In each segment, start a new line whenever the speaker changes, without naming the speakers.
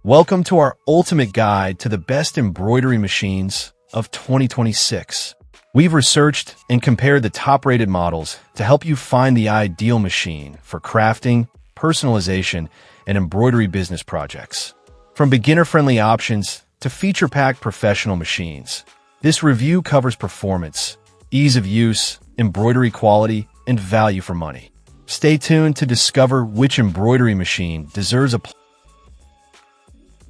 Welcome to our ultimate guide to the best embroidery machines of 2026. We've researched and compared the top-rated models to help you find the ideal machine for crafting, personalization, and embroidery business projects. From beginner-friendly options to feature-packed professional machines, this review covers performance, ease of use, embroidery quality, and value for money. Stay tuned to discover which embroidery machine deserves a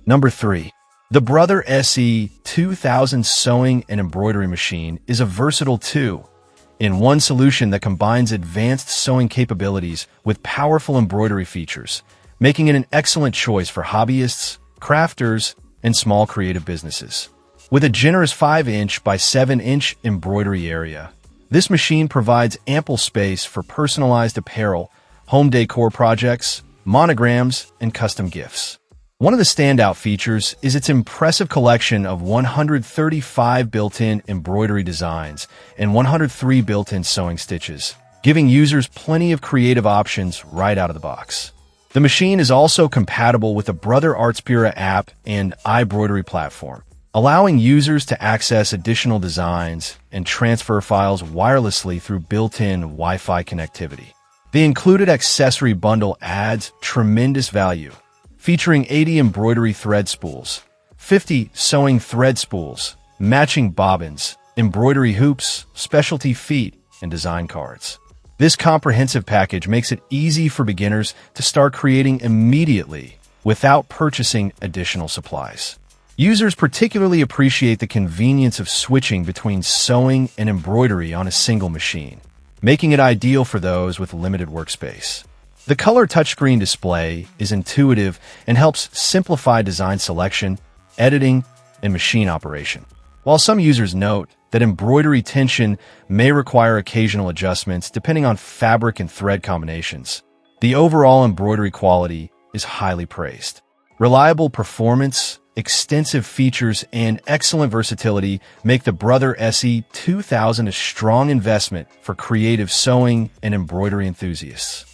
Number 3. The Brother SE 2000 Sewing and Embroidery Machine is a versatile two-in-one solution that combines advanced sewing capabilities with powerful embroidery features, making it an excellent choice for hobbyists, crafters, and small creative businesses. With a generous 5-inch by 7-inch embroidery area, this machine provides ample space for personalized apparel, home decor projects, monograms, and custom gifts. One of the standout features is its impressive collection of 135 built-in embroidery designs and 103 built-in sewing stitches, giving users plenty of creative options right out of the box. The machine is also compatible with the Brother Artspira app and iBroidery platform, allowing users to access additional designs and transfer files wirelessly through built-in Wi-Fi connectivity. The included accessory bundle adds tremendous value, featuring 80 embroidery thread spools, 50 sewing thread spools, matching bobbins, embroidery hoops, specialty feet, and design cards. This comprehensive package makes it easy for beginners to start creating immediately without purchasing additional supplies. Users particularly appreciate the convenience of switching between sewing and embroidery on a single machine, making it ideal for those with limited workspace. The color touchscreen display is intuitive and helps simplify design selection, editing, and machine operation. While some users note that embroidery tension may require occasional adjustments depending on fabric and thread combinations, the overall embroidery quality is highly praised. Reliable performance, extensive features, and excellent versatility make the Brother SE 2000 a strong investment for creative sewing and embroidery enthusiasts.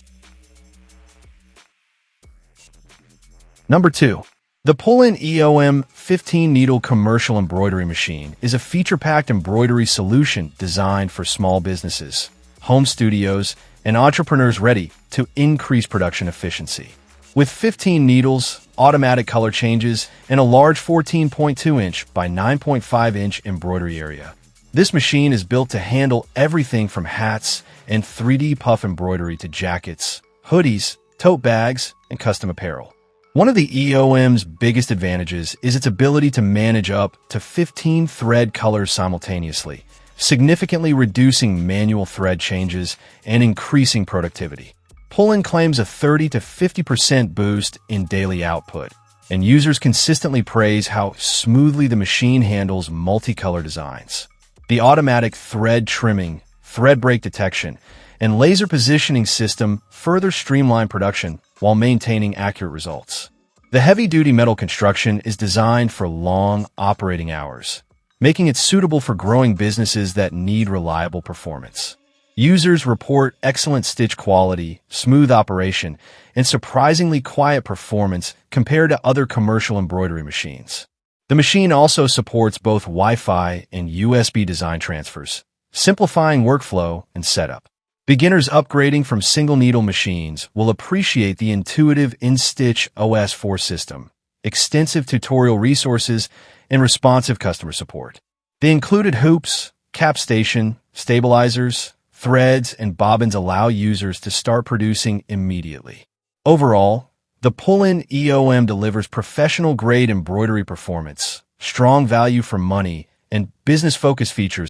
Number 2. The Pull-In EOM 15-needle commercial embroidery machine is a feature-packed embroidery solution designed for small businesses, home studios, and entrepreneurs ready to increase production efficiency. With 15 needles, automatic color changes, and a large 14.2-inch by 9.5-inch embroidery area, this machine is built to handle everything from hats and 3D puff embroidery to jackets, hoodies, tote bags, and custom apparel. One of the EOM's biggest advantages is its ability to manage up to 15 thread colors simultaneously, significantly reducing manual thread changes and increasing productivity. Pull-In claims a 30 to 50% boost in daily output, and users consistently praise how smoothly the machine handles multicolor designs. The automatic thread trimming, thread break detection, and laser positioning system further streamline production while maintaining accurate results. The heavy-duty metal construction is designed for long operating hours, making it suitable for growing businesses that need reliable performance. Users report excellent stitch quality, smooth operation, and surprisingly quiet performance compared to other commercial embroidery machines. The machine also supports both Wi-Fi and USB design transfers, simplifying workflow and setup. Beginners upgrading from single-needle machines will appreciate the intuitive InStitch OS 4 system, extensive tutorial resources, and responsive customer support. The included hoops, cap station, stabilizers, threads, and bobbins allow users to start producing immediately. Overall, the Pull-In EOM delivers professional-grade embroidery performance, strong value for money, and business-focused features.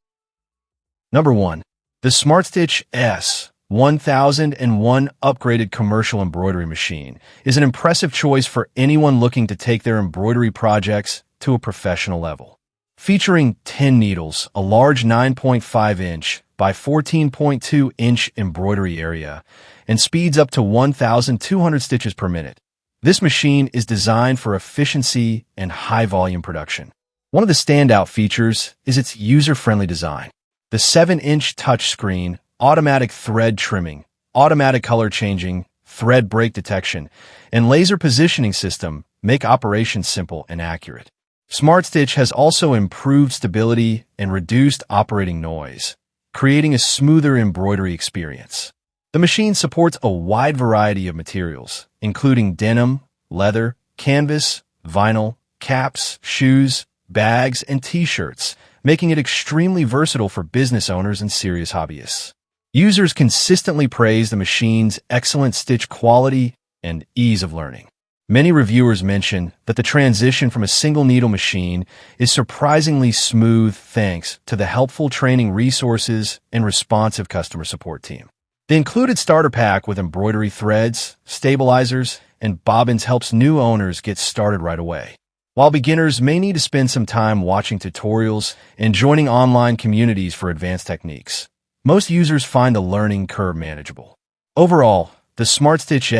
Number 1. The SmartStitch S1001 upgraded commercial embroidery machine is an impressive choice for anyone looking to take their embroidery projects to a professional level. Featuring 10 needles, a large 9.5-inch by 14.2-inch embroidery area, and speeds up to 1,200 stitches per minute, this machine is designed for efficiency and high-volume production. One of the standout features is its user-friendly design. The 7-inch touchscreen, automatic thread trimming, automatic color changing, thread break detection, and laser positioning system make operations simple and accurate. SmartStitch has also improved stability and reduced operating noise, creating a smoother embroidery experience. The machine supports a wide variety of materials, including denim, leather, canvas, vinyl, caps, shoes, bags, and t-shirts, making it extremely versatile for business owners and serious hobbyists. Users consistently praise the machine's excellent stitch quality and ease of learning. Many reviewers mention that the transition from a single needle machine is surprisingly smooth thanks to the helpful training resources and responsive customer support team. The included starter pack with embroidery threads, stabilizers, and bobbins helps new owners get started right away. While beginners may need to spend some time watching tutorials and joining online communities for advanced techniques, most users find the learning curve manageable. Overall, the SmartStitch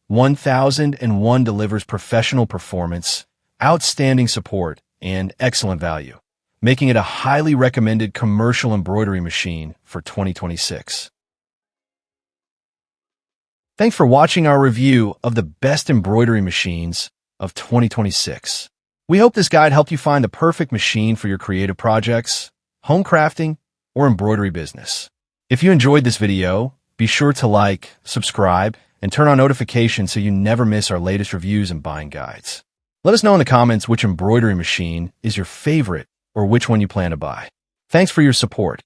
S1001 delivers professional performance, outstanding support, and excellent value, making it a highly recommended commercial embroidery machine for 2026. Thanks for watching our review of the best embroidery machines of 2026. We hope this guide helped you find the perfect machine for your creative projects, home crafting, or embroidery business. If you enjoyed this video, be sure to like, subscribe, and turn on notifications so you never miss our latest reviews and buying guides. Let us know in the comments which embroidery machine is your favorite or which one you plan to buy. Thanks for your support.